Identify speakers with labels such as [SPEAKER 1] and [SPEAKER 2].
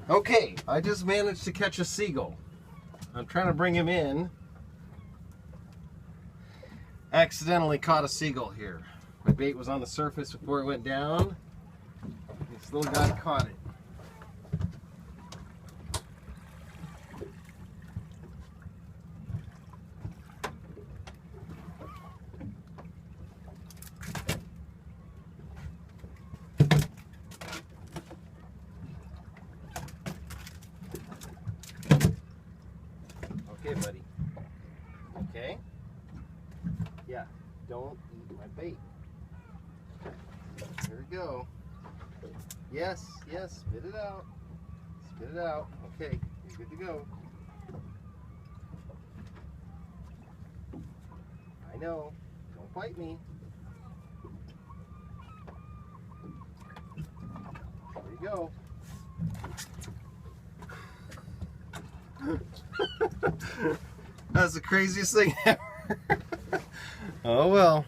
[SPEAKER 1] Okay, I just managed to catch a seagull. I'm trying to bring him in. Accidentally caught a seagull here. My bait was on the surface before it went down. This little guy caught it. Okay, buddy. Okay? Yeah, don't eat my bait. Here we go. Yes, yes, spit it out. Spit it out. Okay, you're good to go. I know. Don't bite me. There you go. That's the craziest thing ever. Oh well.